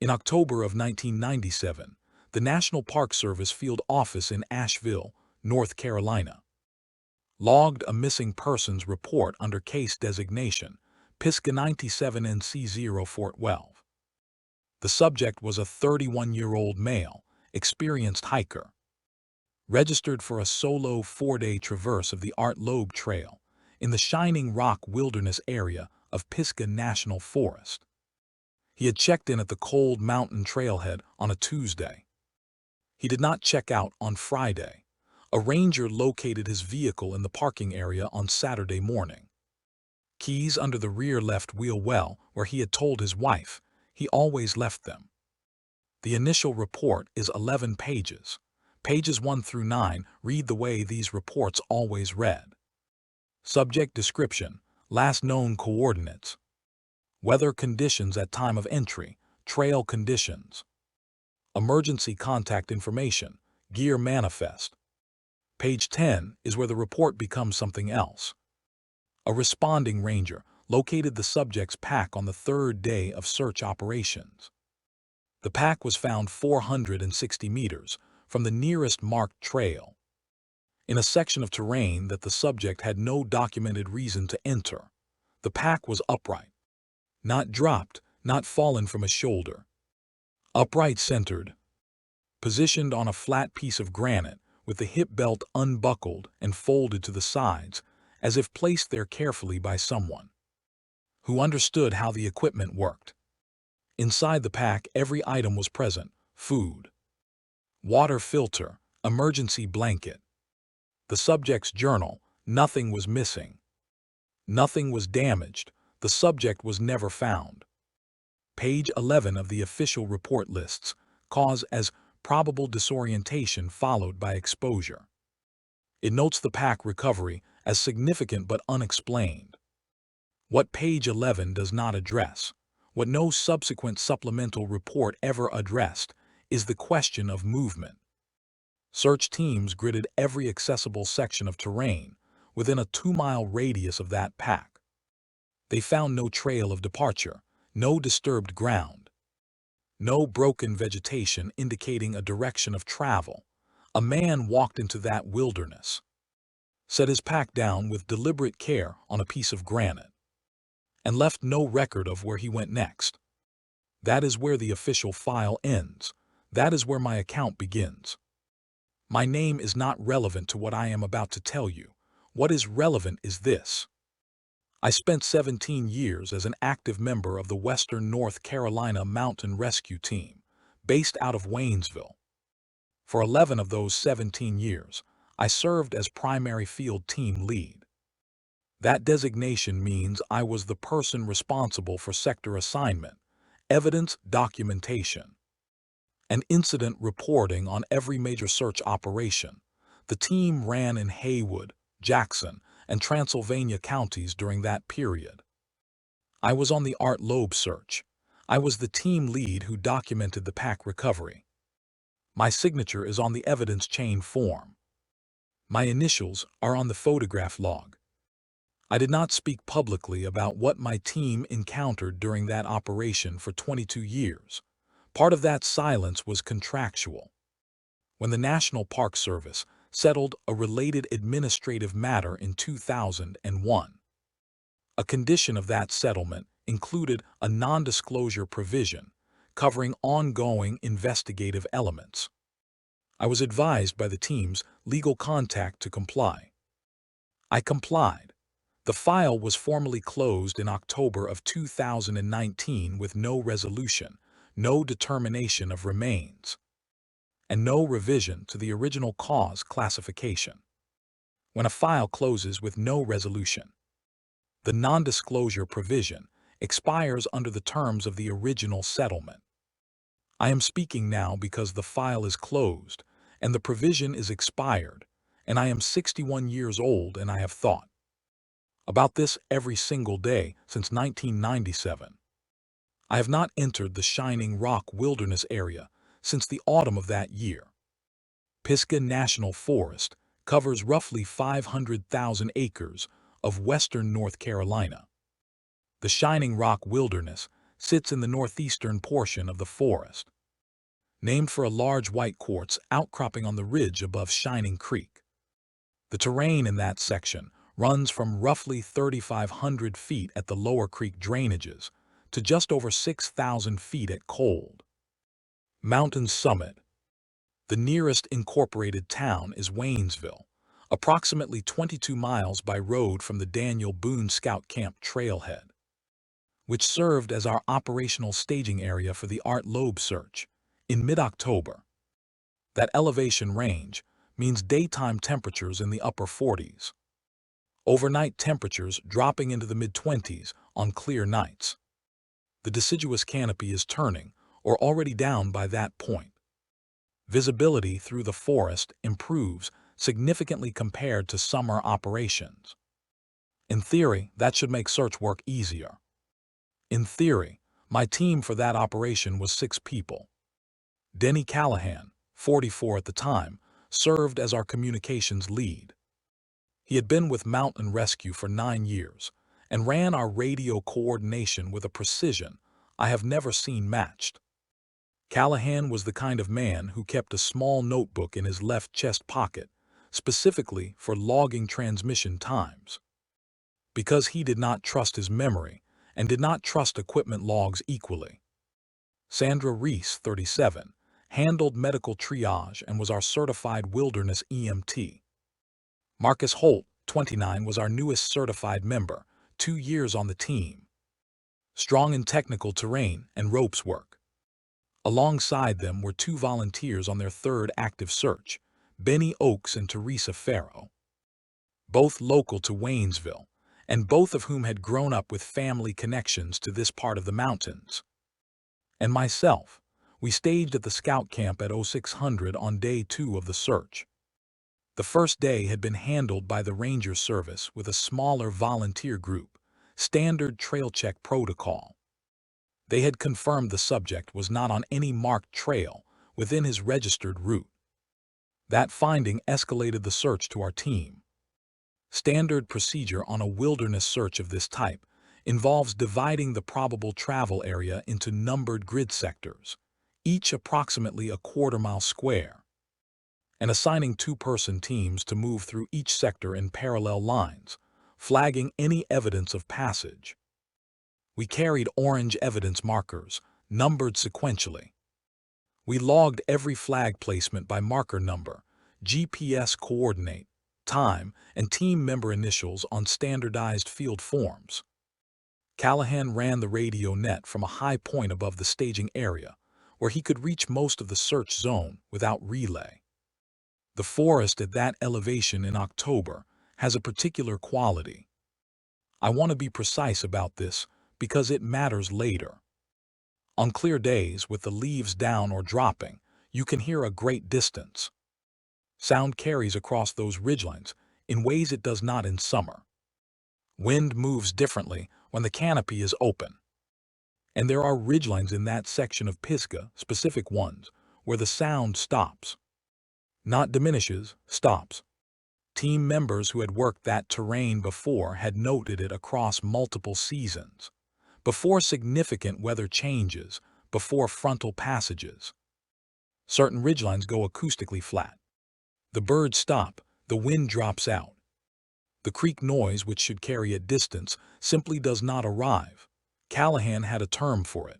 In October of 1997, the National Park Service field office in Asheville, North Carolina, logged a missing persons report under case designation Pisgah 97NC0412. The subject was a 31-year-old male, experienced hiker, registered for a solo 4-day traverse of the Art Loeb Trail in the Shining Rock Wilderness area of Pisgah National Forest. He had checked in at the Cold Mountain Trailhead on a Tuesday. He did not check out on Friday. A ranger located his vehicle in the parking area on Saturday morning. Keys under the rear left wheel well, where he had told his wife he always left them. The initial report is 11 pages. Pages 1 through 9 read the way these reports always read. Subject description, last known coordinates, weather conditions at time of entry, trail conditions, emergency contact information, gear manifest. Page 10 is where the report becomes something else. A responding ranger located the subject's pack on the third day of search operations. The pack was found 460 meters from the nearest marked trail, in a section of terrain that the subject had no documented reason to enter. The pack was upright, not dropped, not fallen from a shoulder. Upright centered, positioned on a flat piece of granite with the hip belt unbuckled and folded to the sides, as if placed there carefully by someone who understood how the equipment worked. Inside the pack, every item was present: food, water filter, emergency blanket. The subject's journal, nothing was missing. Nothing was damaged. The subject was never found. Page 11 of the official report lists cause as probable disorientation followed by exposure. It notes the pack recovery as significant but unexplained. What page 11 does not address, what no subsequent supplemental report ever addressed, is the question of movement. Search teams gridded every accessible section of terrain within a 2-mile radius of that pack. They found no trail of departure, no disturbed ground, no broken vegetation indicating a direction of travel. A man walked into that wilderness, set his pack down with deliberate care on a piece of granite, and left no record of where he went next. That is where the official file ends. That is where my account begins. My name is not relevant to what I am about to tell you. What is relevant is this. I spent 17 years as an active member of the Western North Carolina Mountain Rescue Team, based out of Waynesville. For 11 of those 17 years, I served as primary field team lead. That designation means I was the person responsible for sector assignment, evidence documentation, and incident reporting on every major search operation. The team ran in Haywood, Jackson, and Transylvania counties during that period. I was on the Art Loeb search. I was the team lead who documented the pack recovery. My signature is on the evidence chain form. My initials are on the photograph log. I did not speak publicly about what my team encountered during that operation for 22 years. Part of that silence was contractual. When the National Park Service settled a related administrative matter in 2001, a condition of that settlement included a non-disclosure provision covering ongoing investigative elements. I was advised by the team's legal contact to comply. I complied. The file was formally closed in October of 2019 with no resolution, no determination of remains, and no revision to the original cause classification. When a file closes with no resolution, the non-disclosure provision expires under the terms of the original settlement. I am speaking now because the file is closed and the provision is expired, and I am 61 years old, and I have thought about this every single day since 1997. I have not entered the Shining Rock Wilderness area since the autumn of that year. Pisgah National Forest covers roughly 500,000 acres of western North Carolina. The Shining Rock Wilderness sits in the northeastern portion of the forest, named for a large white quartz outcropping on the ridge above Shining Creek. The terrain in that section runs from roughly 3,500 feet at the lower creek drainages to just over 6,000 feet at Cold Mountain Summit. The nearest incorporated town is Waynesville, approximately 22 miles by road from the Daniel Boone Scout Camp trailhead, which served as our operational staging area for the Art Loeb search in mid-October. That elevation range means daytime temperatures in the upper 40s, overnight temperatures dropping into the mid-20s on clear nights. The deciduous canopy is turning or already down by that point. Visibility through the forest improves significantly compared to summer operations. In theory, that should make search work easier. In theory, my team for that operation was 6 people. Denny Callahan, 44 at the time, served as our communications lead. He had been with Mountain Rescue for 9 years and ran our radio coordination with a precision I have never seen matched. Callahan was the kind of man who kept a small notebook in his left chest pocket, specifically for logging transmission times. Because he did not trust his memory and did not trust equipment logs equally. Sandra Reese, 37, handled medical triage and was our certified wilderness EMT. Marcus Holt, 29, was our newest certified member, 2 years on the team. Strong in technical terrain and ropes work. Alongside them were 2 volunteers on their 3rd active search, Benny Oakes and Teresa Farrow. Both local to Waynesville, and both of whom had grown up with family connections to this part of the mountains. And myself, we staged at the scout camp at 0600 on day 2 of the search. The first day had been handled by the Ranger Service with a smaller volunteer group, standard trail check protocol. They had confirmed the subject was not on any marked trail within his registered route. That finding escalated the search to our team. Standard procedure on a wilderness search of this type involves dividing the probable travel area into numbered grid sectors, each approximately a quarter-mile square, and assigning 2-person teams to move through each sector in parallel lines, flagging any evidence of passage. We carried orange evidence markers, numbered sequentially. We logged every flag placement by marker number, GPS coordinate, time, and team member initials on standardized field forms. Callahan ran the radio net from a high point above the staging area, where he could reach most of the search zone without relay. The forest at that elevation in October has a particular quality. I want to be precise about this because it matters later. On clear days with the leaves down or dropping, you can hear a great distance. Sound carries across those ridgelines in ways it does not in summer. Wind moves differently when the canopy is open. And there are ridgelines in that section of Pisgah, specific ones, where the sound stops. Not diminishes, stops. Team members who had worked that terrain before had noted it across multiple seasons, before significant weather changes, before frontal passages. Certain ridgelines go acoustically flat. The birds stop, the wind drops out. The creek noise, which should carry a distance, simply does not arrive. Callahan had a term for it.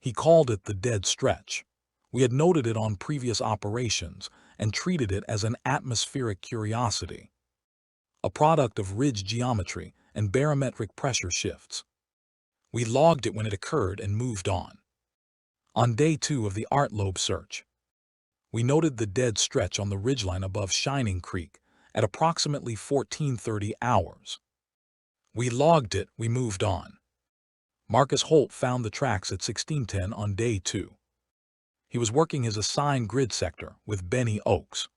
He called it the dead stretch. We had noted it on previous operations and treated it as an atmospheric curiosity, a product of ridge geometry and barometric pressure shifts. We logged it when it occurred and moved on. On day 2 of the Art Loeb search, we noted the dead stretch on the ridgeline above Shining Creek at approximately 14:30 hours. We logged it, we moved on. Marcus Holt found the tracks at 1610 on day 2. He was working his assigned grid sector with Benny Oakes,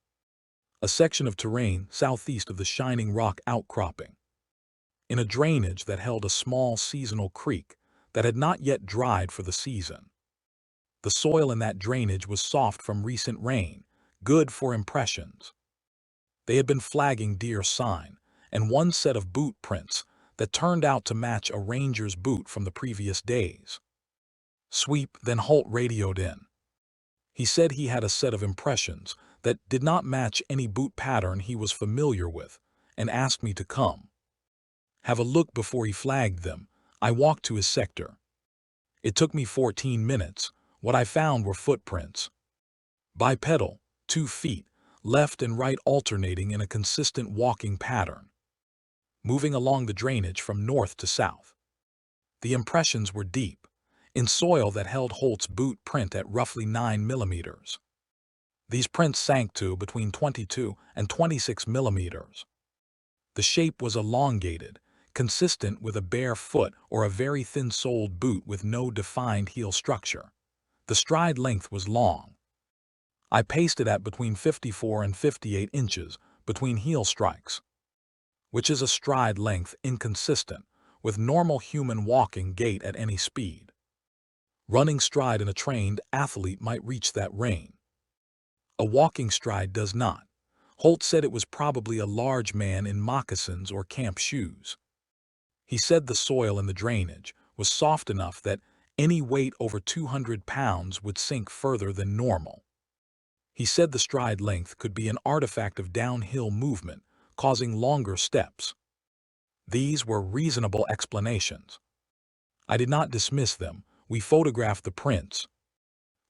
a section of terrain southeast of the Shining Rock outcropping, in a drainage that held a small seasonal creek that had not yet dried for the season. The soil in that drainage was soft from recent rain, good for impressions. They had been flagging deer sign and one set of boot prints that turned out to match a ranger's boot from the previous days. Sweep, then Holt radioed in. He said he had a set of impressions that did not match any boot pattern he was familiar with, and asked me to come have a look before he flagged them. I walked to his sector. It took me 14 minutes. What I found were footprints. Bipedal, 2 feet, left and right alternating in a consistent walking pattern, moving along the drainage from north to south. The impressions were deep, in soil that held Holt's boot print at roughly 9 millimeters. These prints sank to between 22 and 26 millimeters. The shape was elongated, consistent with a bare foot or a very thin-soled boot with no defined heel structure. The stride length was long. I paced it at between 54 and 58 inches between heel strikes, which is a stride length inconsistent with normal human walking gait at any speed. Running stride in a trained athlete might reach that range. A walking stride does not. Holt said it was probably a large man in moccasins or camp shoes. He said the soil in the drainage was soft enough that any weight over 200 pounds would sink further than normal. He said the stride length could be an artifact of downhill movement, causing longer steps. These were reasonable explanations. I did not dismiss them. We photographed the prints.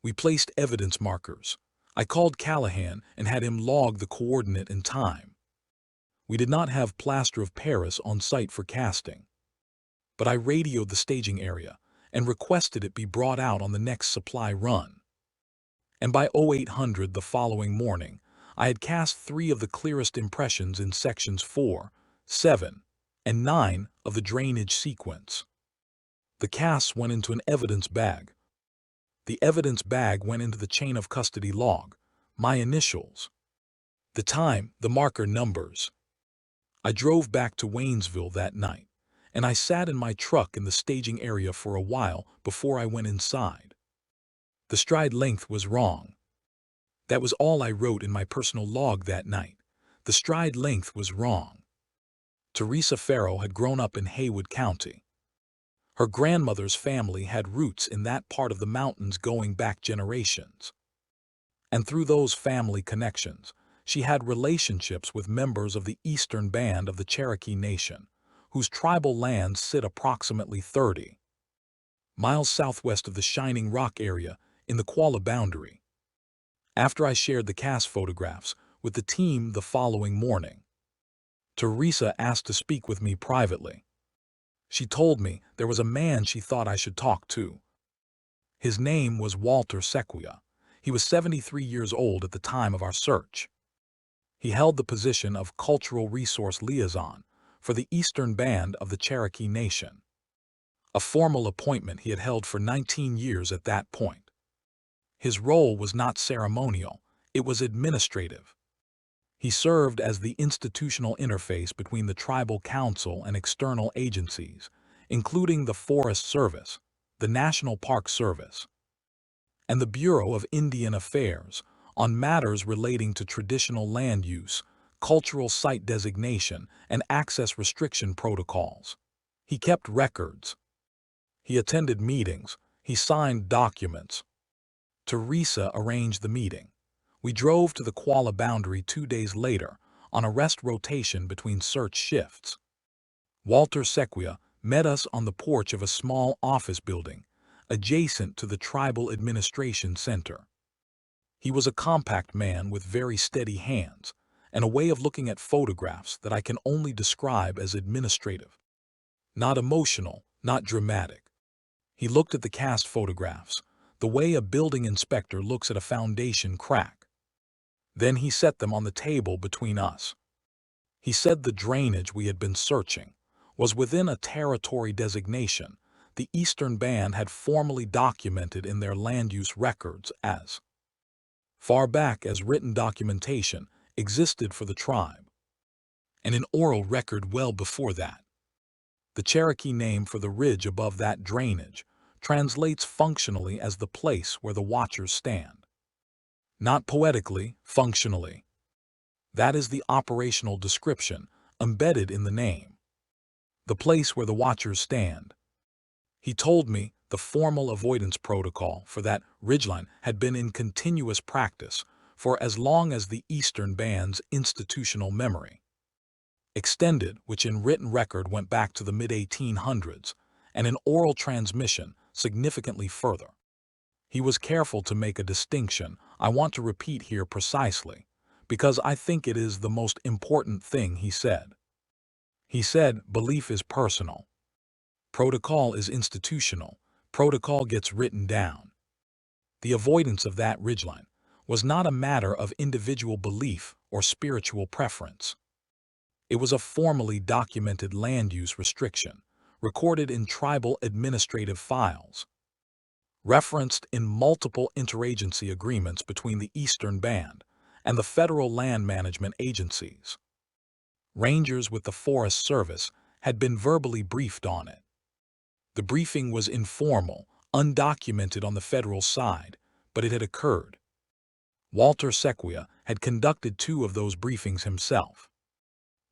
We placed evidence markers. I called Callahan and had him log the coordinate and time. We did not have plaster of Paris on site for casting, but I radioed the staging area and requested it be brought out on the next supply run. And by 0800 the following morning, I had cast 3 of the clearest impressions in sections 4, 7, and 9 of the drainage sequence. The casts went into an evidence bag. The evidence bag went into the chain of custody log, my initials, the time, the marker numbers. I drove back to Waynesville that night, and I sat in my truck in the staging area for a while before I went inside. The stride length was wrong. That was all I wrote in my personal log that night. The stride length was wrong. Teresa Farrow had grown up in Haywood County. Her grandmother's family had roots in that part of the mountains going back generations. And through those family connections, she had relationships with members of the eastern band of the Cherokee Nation, whose tribal lands sit approximately 30 miles southwest of the Shining Rock area in the Qualla boundary. After I shared the cast photographs with the team the following morning, Teresa asked to speak with me privately. She told me there was a man she thought I should talk to. His name was Walter Sequia. He was 73 years old at the time of our search. He held the position of Cultural Resource Liaison for the Eastern Band of the Cherokee Nation, a formal appointment he had held for 19 years at that point. His role was not ceremonial, it was administrative. He served as the institutional interface between the tribal council and external agencies, including the Forest Service, the National Park Service, and the Bureau of Indian Affairs on matters relating to traditional land use, cultural site designation, and access restriction protocols. He kept records. He attended meetings. He signed documents. Teresa arranged the meeting. We drove to the Qualla boundary 2 days later on a rest rotation between search shifts. Walter Sequia met us on the porch of a small office building adjacent to the Tribal Administration Center. He was a compact man with very steady hands and a way of looking at photographs that I can only describe as administrative. Not emotional, not dramatic. He looked at the cast photographs, the way a building inspector looks at a foundation crack. Then he set them on the table between us. He said the drainage we had been searching was within a territory designation the Eastern Band had formally documented in their land use records as far back as written documentation existed for the tribe, and an oral record well before that. The Cherokee name for the ridge above that drainage translates functionally as the place where the watchers stand. Not poetically, functionally. That is the operational description embedded in the name. The place where the watchers stand. He told me The formal avoidance protocol for that ridgeline had been in continuous practice for as long as the Eastern Band's institutional memory extended, which in written record went back to the mid-1800s, and in oral transmission significantly further. He was careful to make a distinction I want to repeat here precisely, because I think it is the most important thing he said. He said, belief is personal. Protocol is institutional. Protocol gets written down. The avoidance of that ridgeline was not a matter of individual belief or spiritual preference. It was a formally documented land use restriction, recorded in tribal administrative files, referenced in multiple interagency agreements between the Eastern Band and the federal land management agencies. Rangers with the Forest Service had been verbally briefed on it. The briefing was informal, undocumented on the federal side, but it had occurred. Walter Sequia had conducted 2 of those briefings himself.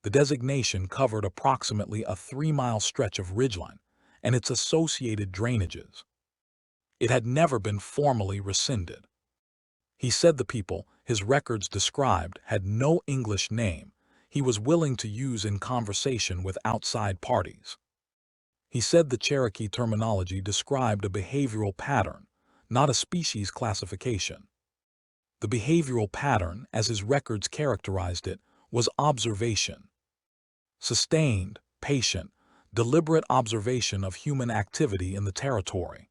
The designation covered approximately a 3-mile stretch of ridgeline and its associated drainages. It had never been formally rescinded. He said the people his records described had no English name he was willing to use in conversation with outside parties. He said the Cherokee terminology described a behavioral pattern, not a species classification. The behavioral pattern, as his records characterized it, was observation. Sustained, patient, deliberate observation of human activity in the territory.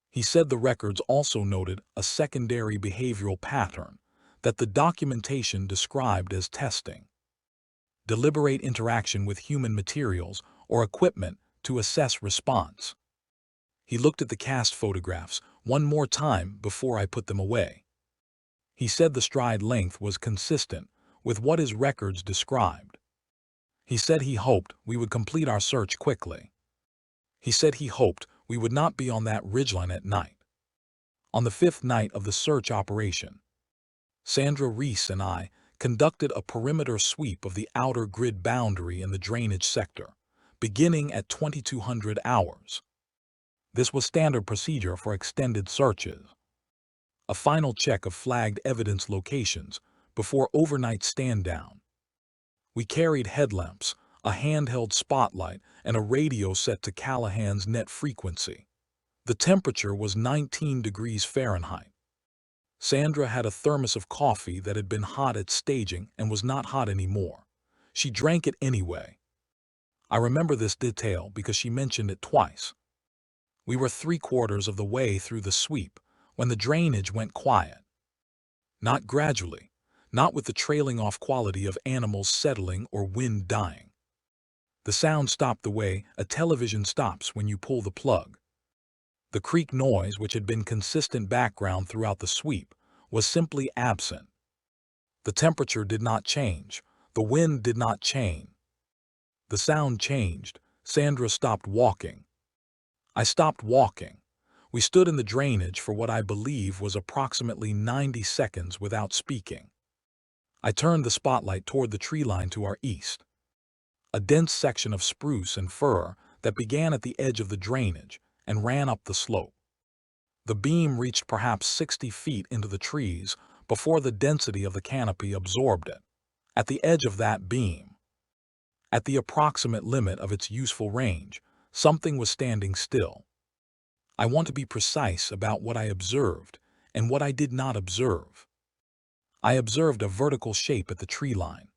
He said the records also noted a secondary behavioral pattern that the documentation described as testing. Deliberate interaction with human materials or equipment to assess response. He looked at the cast photographs one more time before I put them away. He said the stride length was consistent with what his records described. He said he hoped we would complete our search quickly. He said he hoped we would not be on that ridgeline at night. On the 5th night of the search operation, Sandra Reese and I conducted a perimeter sweep of the outer grid boundary in the drainage sector, beginning at 2200 hours. This was standard procedure for extended searches. A final check of flagged evidence locations before overnight stand-down. We carried headlamps, a handheld spotlight, and a radio set to Callahan's net frequency. The temperature was 19 degrees Fahrenheit. Sandra had a thermos of coffee that had been hot at staging and was not hot anymore. She drank it anyway. I remember this detail because she mentioned it twice. We were 3/4 of the way through the sweep when the drainage went quiet. Not gradually, not with the trailing off quality of animals settling or wind dying. The sound stopped the way a television stops when you pull the plug. The creak noise, which had been consistent background throughout the sweep, was simply absent. The temperature did not change. The wind did not change. The sound changed. Sandra stopped walking. I stopped walking. We stood in the drainage for what I believe was approximately 90 seconds without speaking. I turned the spotlight toward the tree line to our east. A dense section of spruce and fir that began at the edge of the drainage and ran up the slope. The beam reached perhaps 60 feet into the trees before the density of the canopy absorbed it. At the edge of that beam, at the approximate limit of its useful range, something was standing still. I want to be precise about what I observed and what I did not observe. I observed a vertical shape at the tree line.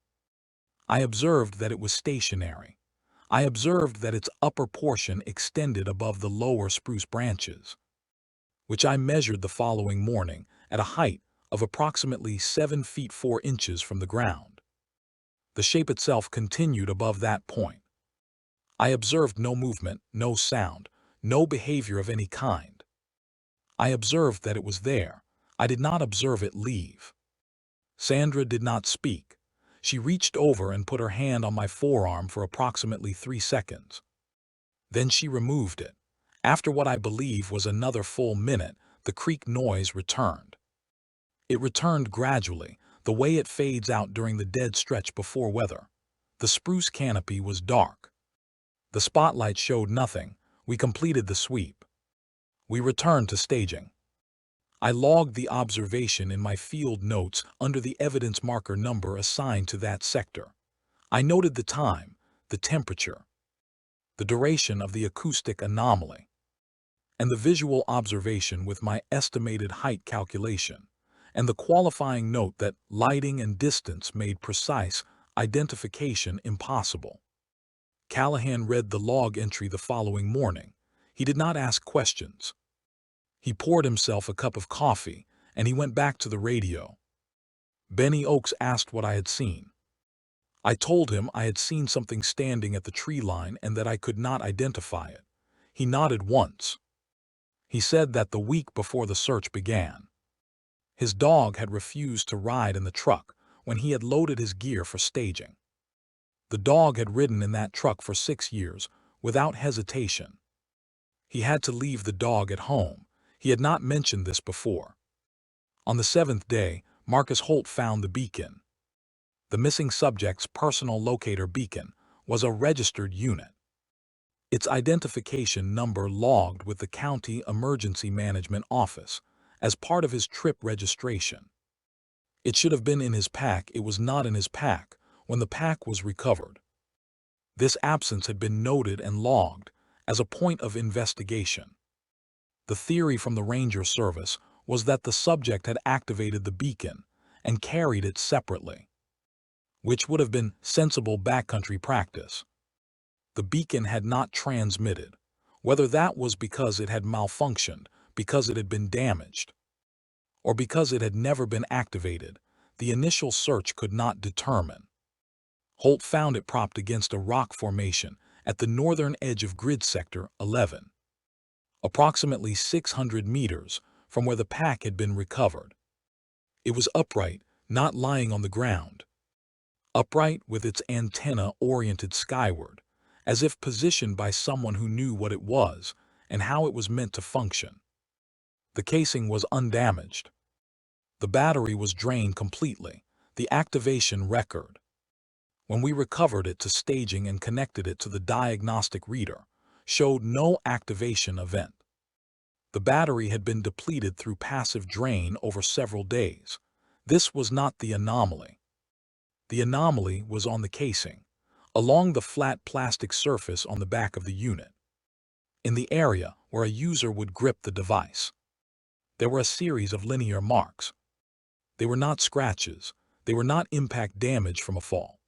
I observed that it was stationary. I observed that its upper portion extended above the lower spruce branches, which I measured the following morning at a height of approximately 7 feet 4 inches from the ground. The shape itself continued above that point. I observed no movement, no sound, no behavior of any kind. I observed that it was there. I did not observe it leave. Sandra did not speak. She reached over and put her hand on my forearm for approximately 3 seconds. Then she removed it. After what I believe was another full minute, the creak noise returned. It returned gradually, the way it fades out during the dead stretch before weather. The spruce canopy was dark. The spotlight showed nothing. We completed the sweep. We returned to staging. I logged the observation in my field notes under the evidence marker number assigned to that sector. I noted the time, the temperature, the duration of the acoustic anomaly, and the visual observation with my estimated height calculation, and the qualifying note that lighting and distance made precise identification impossible. Callahan read the log entry the following morning. He did not ask questions. He poured himself a cup of coffee, and he went back to the radio. Benny Oakes asked what I had seen. I told him I had seen something standing at the tree line and that I could not identify it. He nodded once. He said that the week before the search began, his dog had refused to ride in the truck when he had loaded his gear for staging. The dog had ridden in that truck for 6 years without hesitation. He had to leave the dog at home. He had not mentioned this before. On the 7th day, Marcus Holt found the beacon. The missing subject's personal locator beacon was a registered unit. Its identification number logged with the County Emergency Management Office as part of his trip registration. It should have been in his pack. It was not in his pack when the pack was recovered. This absence had been noted and logged as a point of investigation. The theory from the Ranger Service was that the subject had activated the beacon and carried it separately, which would have been sensible backcountry practice. The beacon had not transmitted, whether that was because it had malfunctioned, because it had been damaged, or because it had never been activated. The initial search could not determine. Holt found it propped against a rock formation at the northern edge of Grid Sector 11, approximately 600 meters from where the pack had been recovered. It was upright, not lying on the ground. Upright with its antenna oriented skyward, as if positioned by someone who knew what it was and how it was meant to function. The casing was undamaged. The battery was drained completely, the activation record. When we recovered it to staging and connected it to the diagnostic reader, showed no activation event. The battery had been depleted through passive drain over several days. This was not the anomaly. The anomaly was on the casing, along the flat plastic surface on the back of the unit, in the area where a user would grip the device. There were a series of linear marks. They were not scratches. They were not impact damage from a fall.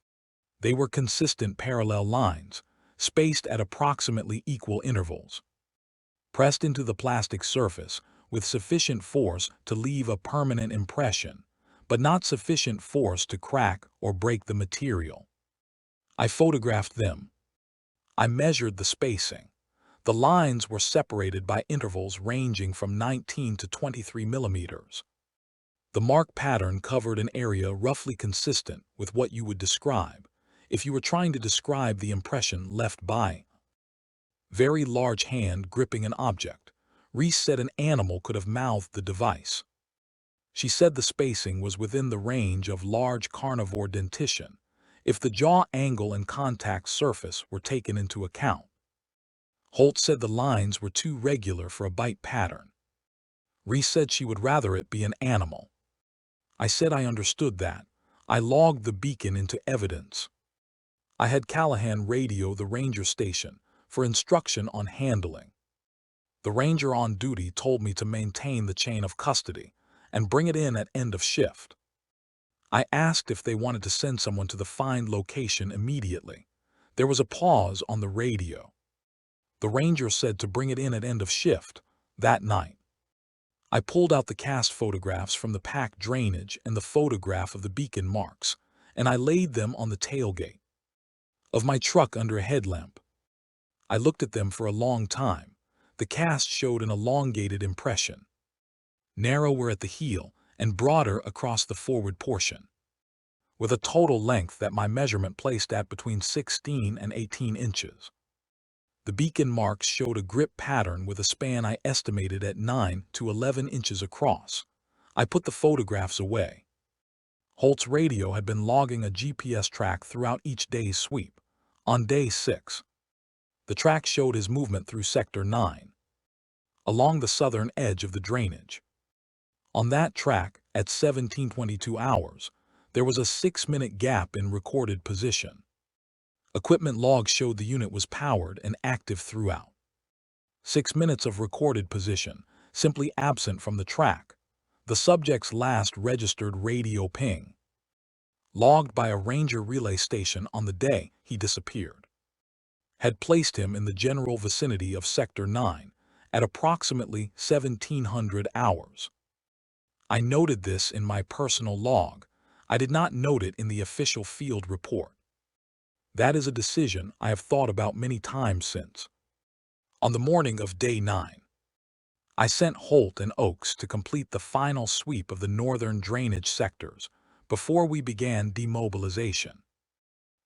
They were consistent parallel lines, spaced at approximately equal intervals, pressed into the plastic surface with sufficient force to leave a permanent impression, but not sufficient force to crack or break the material. I photographed them. I measured the spacing. The lines were separated by intervals ranging from 19 to 23 millimeters. The mark pattern covered an area roughly consistent with what you would describe if you were trying to describe the impression left by very large hand gripping an object. Reese said an animal could have mouthed the device. She said the spacing was within the range of large carnivore dentition, if the jaw angle and contact surface were taken into account. Holt said the lines were too regular for a bite pattern. Reese said she would rather it be an animal. I said I understood that. I logged the beacon into evidence. I had Callahan radio the ranger station for instruction on handling. The ranger on duty told me to maintain the chain of custody and bring it in at end of shift. I asked if they wanted to send someone to the find location immediately. There was a pause on the radio. The ranger said to bring it in at end of shift that night. I pulled out the cast photographs from the pack drainage and the photograph of the beacon marks, and I laid them on the tailgate of my truck under a headlamp. I looked at them for a long time. The cast showed an elongated impression, narrower at the heel and broader across the forward portion, with a total length that my measurement placed at between 16 and 18 inches. The beacon marks showed a grip pattern with a span I estimated at 9 to 11 inches across. I put the photographs away. Holt's radio had been logging a GPS track throughout each day's sweep. On day 6, the track showed his movement through Sector 9. along the southern edge of the drainage. On that track, at 17:22 hours, there was a 6-minute gap in recorded position. Equipment logs showed the unit was powered and active throughout. 6 minutes of recorded position, simply absent from the track. The subject's last registered radio ping, logged by a ranger relay station on the day he disappeared, had placed him in the general vicinity of Sector 9 at approximately 1700 hours. I noted this in my personal log. I did not note it in the official field report. That is a decision I have thought about many times since. On the morning of Day 9, I sent Holt and Oakes to complete the final sweep of the northern drainage sectors before we began demobilization.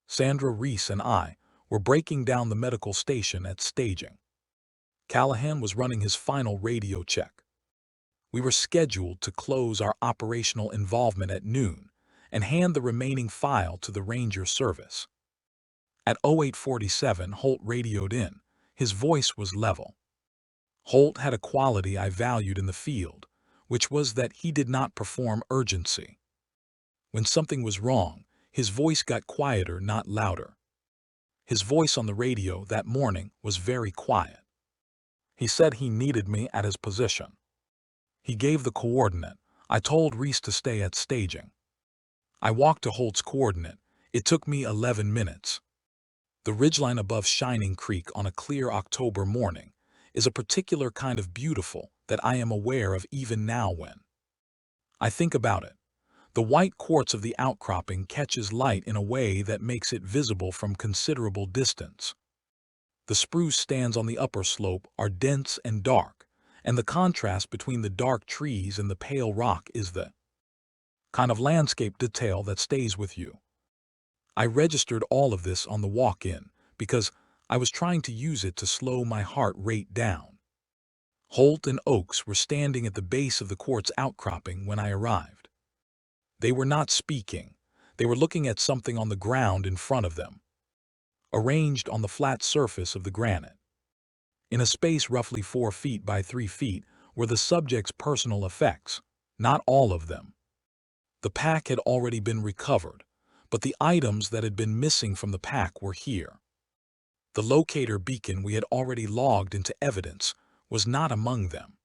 Sandra Reese and I were breaking down the medical station at staging. Callahan was running his final radio check. We were scheduled to close our operational involvement at noon and hand the remaining file to the Ranger service. At 08:47, Holt radioed in. His voice was level. Holt had a quality I valued in the field, which was that he did not perform urgency. When something was wrong, his voice got quieter, not louder. His voice on the radio that morning was very quiet. He said he needed me at his position. He gave the coordinate. I told Reese to stay at staging. I walked to Holt's coordinate. It took me 11 minutes. The ridgeline above Shining Creek on a clear October morning is a particular kind of beautiful that I am aware of even now when I think about it. The white quartz of the outcropping catches light in a way that makes it visible from considerable distance. The spruce stands on the upper slope are dense and dark, and the contrast between the dark trees and the pale rock is the kind of landscape detail that stays with you. I registered all of this on the walk-in because I was trying to use it to slow my heart rate down. Holt and Oakes were standing at the base of the quartz outcropping when I arrived. They were not speaking. They were looking at something on the ground in front of them, arranged on the flat surface of the granite. In a space roughly 4 feet by 3 feet were the subject's personal effects, not all of them. The pack had already been recovered, but the items that had been missing from the pack were here. The locator beacon we had already logged into evidence was not among them.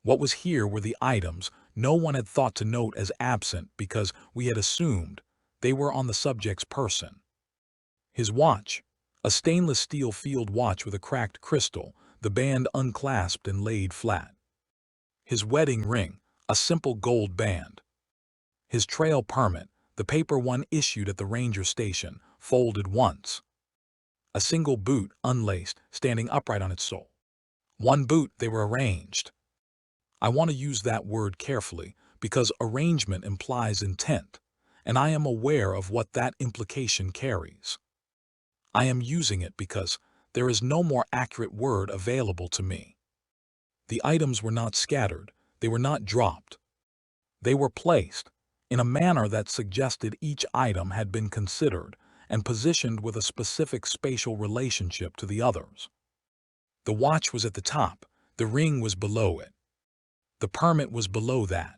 What was here were the items no one had thought to note as absent because we had assumed they were on the subject's person. His watch, a stainless steel field watch with a cracked crystal, the band unclasped and laid flat. His wedding ring, a simple gold band. His trail permit, the paper one issued at the ranger station, folded once. A single boot, unlaced, standing upright on its sole. One boot, they were arranged. I want to use that word carefully because arrangement implies intent, and I am aware of what that implication carries. I am using it because there is no more accurate word available to me. The items were not scattered, they were not dropped. They were placed in a manner that suggested each item had been considered and positioned with a specific spatial relationship to the others. The watch was at the top, the ring was below it. The permit was below that.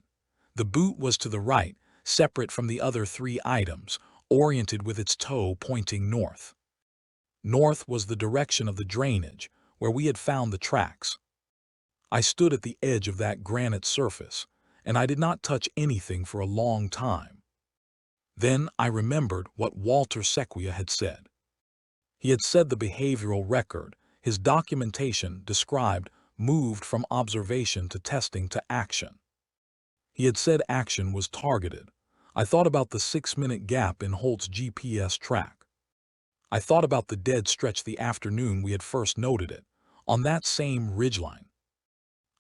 The boot was to the right, separate from the other 3 items, oriented with its toe pointing north. North was the direction of the drainage, where we had found the tracks. I stood at the edge of that granite surface, and I did not touch anything for a long time. Then I remembered what Walter Sequia had said. He had said the behavioral record, his documentation described, moved from observation to testing to action. He had said action was targeted. I thought about the 6-minute gap in Holt's GPS track. I thought about the dead stretch the afternoon we had first noted it, on that same ridgeline.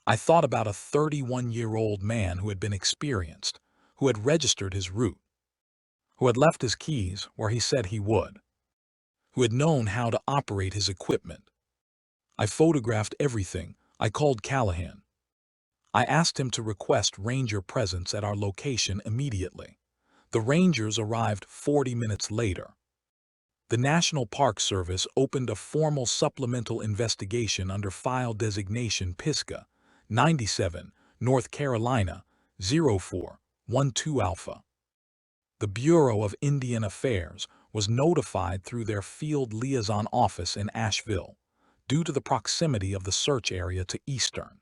I thought about a 31-year-old man who had been experienced, who had registered his route, who had left his keys where he said he would, who had known how to operate his equipment. I photographed everything. I called Callahan. I asked him to request ranger presence at our location immediately. The rangers arrived 40 minutes later. The National Park Service opened a formal supplemental investigation under file designation Pisgah, 97, North Carolina, 0412 Alpha. The Bureau of Indian Affairs was notified through their field liaison office in Asheville, due to the proximity of the search area to eastern,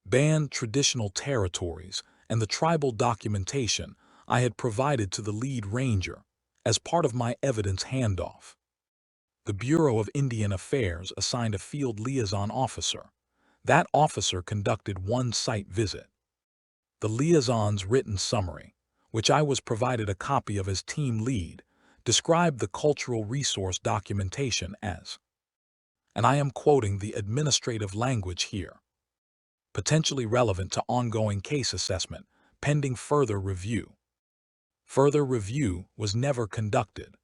banned traditional territories and the tribal documentation I had provided to the lead ranger as part of my evidence handoff. The Bureau of Indian Affairs assigned a field liaison officer. That officer conducted one site visit. The liaison's written summary, which I was provided a copy of as team lead, described the cultural resource documentation as, and I am quoting the administrative language here, potentially relevant to ongoing case assessment, pending further review. Further review was never conducted.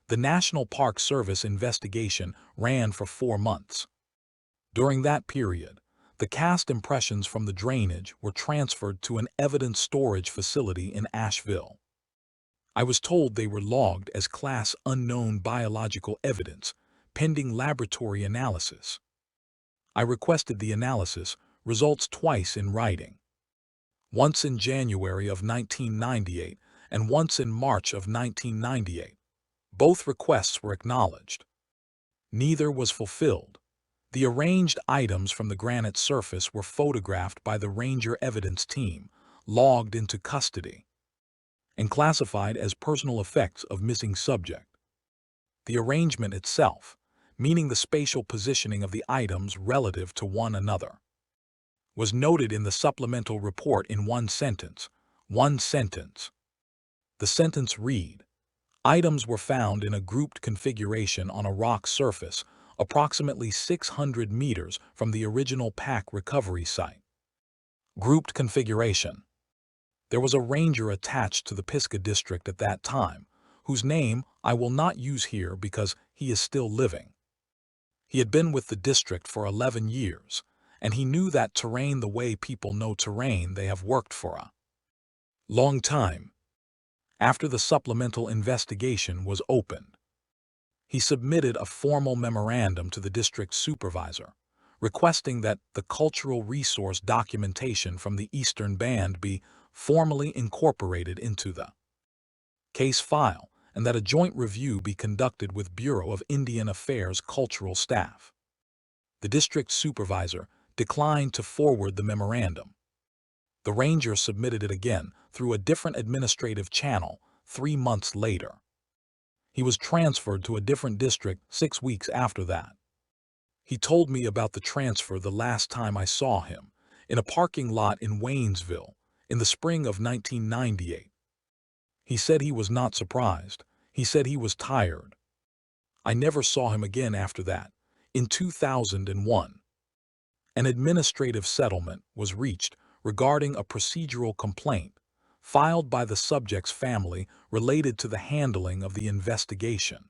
The National Park Service investigation ran for 4 months. During that period, the cast impressions from the drainage were transferred to an evidence storage facility in Asheville. I was told they were logged as Class Unknown Biological Evidence, pending laboratory analysis. I requested the analysis results twice in writing. Once in January of 1998 and once in March of 1998. Both requests were acknowledged. Neither was fulfilled. The arranged items from the granite surface were photographed by the ranger evidence team, logged into custody, and classified as personal effects of missing subject. The arrangement itself, meaning the spatial positioning of the items relative to one another, was noted in the supplemental report in one sentence. The sentence read, items were found in a grouped configuration on a rock surface approximately 600 meters from the original pack recovery site. Grouped configuration. There was a ranger attached to the Pisgah district at that time, whose name I will not use here because he is still living. He had been with the district for 11 years, and he knew that terrain the way people know terrain they have worked for a long time. After the supplemental investigation was opened, he submitted a formal memorandum to the district supervisor, requesting that the cultural resource documentation from the Eastern Band be formally incorporated into the case file and that a joint review be conducted with Bureau of Indian Affairs cultural staff. The district supervisor declined to forward the memorandum. The ranger submitted it again through a different administrative channel 3 months later. He was transferred to a different district 6 weeks after that. He told me about the transfer the last time I saw him, in a parking lot in Waynesville, in the spring of 1998. He said he was not surprised. He said he was tired. I never saw him again after that. In 2001, an administrative settlement was reached regarding a procedural complaint filed by the subject's family related to the handling of the investigation.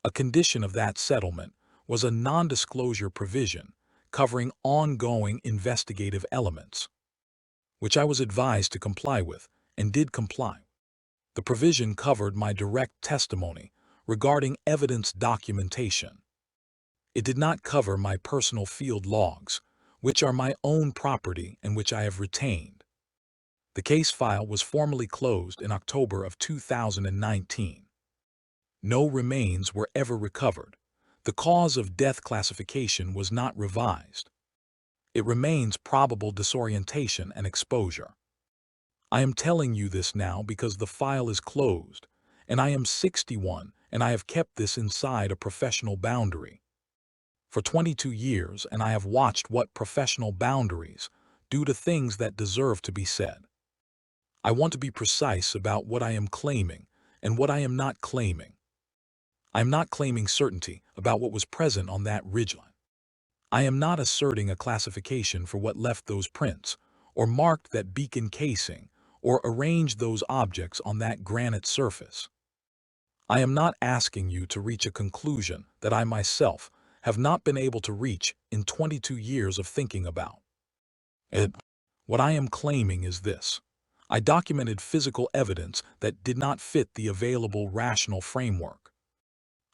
A condition of that settlement was a non-disclosure provision covering ongoing investigative elements, which I was advised to comply with and did comply. The provision covered my direct testimony regarding evidence documentation. It did not cover my personal field logs, which are my own property and which I have retained. The case file was formally closed in October of 2019. No remains were ever recovered. The cause of death classification was not revised. It remains probable disorientation and exposure. I am telling you this now because the file is closed, and I am 61 and I have kept this inside a professional boundary for 22 years, and I have watched what professional boundaries do to things that deserve to be said. I want to be precise about what I am claiming and what I am not claiming. I am not claiming certainty about what was present on that ridgeline. I am not asserting a classification for what left those prints, or marked that beacon casing, or arranged those objects on that granite surface. I am not asking you to reach a conclusion that I myself have not been able to reach in 22 years of thinking about it. What I am claiming is this. I documented physical evidence that did not fit the available rational framework.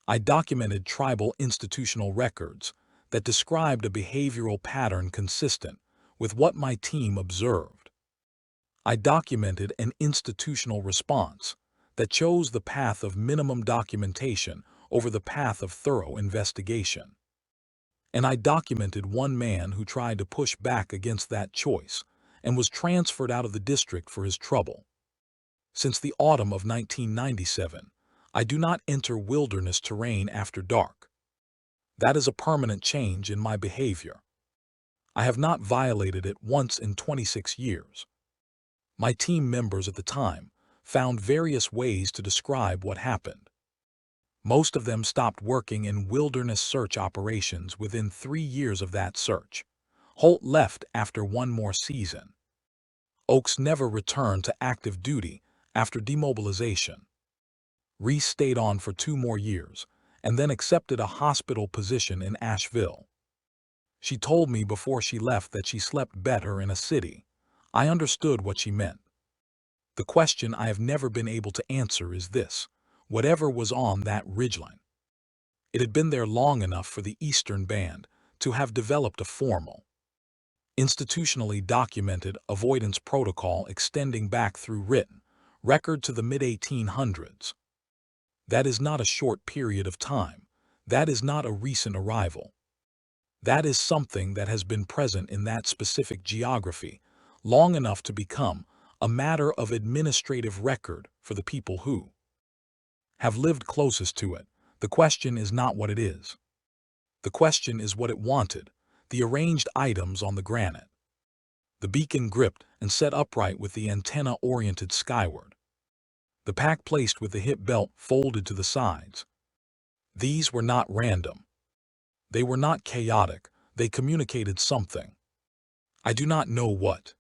I documented tribal institutional records that described a behavioral pattern consistent with what my team observed. I documented an institutional response that chose the path of minimum documentation over the path of thorough investigation. And I documented one man who tried to push back against that choice and was transferred out of the district for his trouble. Since the autumn of 1997, I do not enter wilderness terrain after dark. That is a permanent change in my behavior. I have not violated it once in 26 years. My team members at the time found various ways to describe what happened. Most of them stopped working in wilderness search operations within 3 years of that search. Holt left after one more season. Oakes never returned to active duty after demobilization. Reese stayed on for 2 more years and then accepted a hospital position in Asheville. She told me before she left that she slept better in a city. I understood what she meant. The question I have never been able to answer is this: whatever was on that ridgeline, it had been there long enough for the Eastern Band to have developed a formal, institutionally documented avoidance protocol extending back through written record to the mid-1800s. That is not a short period of time. That is not a recent arrival. That is something that has been present in that specific geography long enough to become a matter of administrative record for the people who have lived closest to it. The question is not what it is. The question is what it wanted: the arranged items on the granite, the beacon gripped and set upright with the antenna oriented skyward, the pack placed with the hip belt folded to the sides. These were not random. They were not chaotic. They communicated something. I do not know what.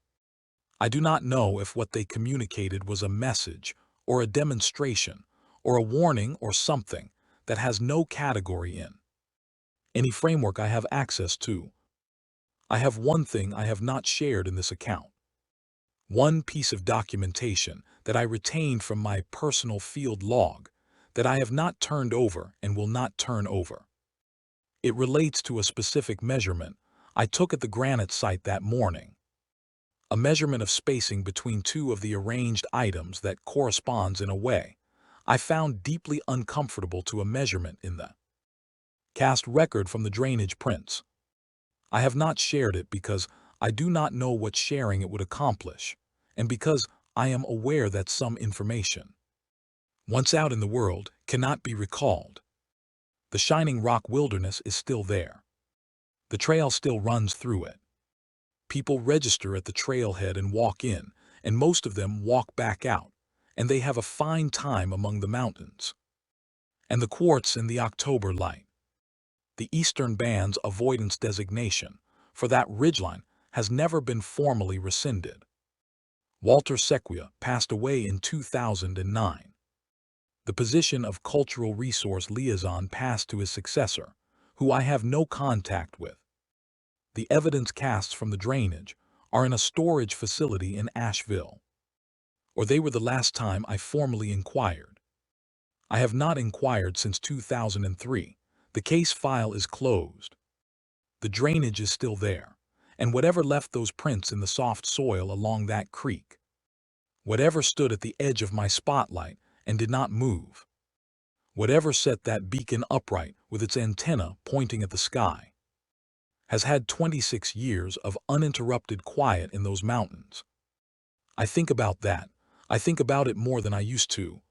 I do not know if what they communicated was a message or a demonstration or a warning or something that has no category in any framework I have access to. I have one thing I have not shared in this account. One piece of documentation that I retained from my personal field log that I have not turned over and will not turn over. It relates to a specific measurement I took at the granite site that morning. A measurement of spacing between 2 of the arranged items that corresponds in a way I found deeply uncomfortable to a measurement in the cast record from the drainage prints. I have not shared it because I do not know what sharing it would accomplish, and because I am aware that some information, once out in the world, cannot be recalled. The Shining Rock Wilderness is still there. The trail still runs through it. People register at the trailhead and walk in, and most of them walk back out, and they have a fine time among the mountains and the quartz in the October light. The Eastern Band's avoidance designation for that ridgeline has never been formally rescinded. Walter Sequia passed away in 2009. The position of Cultural Resource Liaison passed to his successor, who I have no contact with. The evidence casts from the drainage are in a storage facility in Asheville. Or they were the last time I formally inquired. I have not inquired since 2003. The case file is closed. The drainage is still there, and whatever left those prints in the soft soil along that creek, whatever stood at the edge of my spotlight and did not move, whatever set that beacon upright with its antenna pointing at the sky, has had 26 years of uninterrupted quiet in those mountains. I think about that. I think about it more than I used to,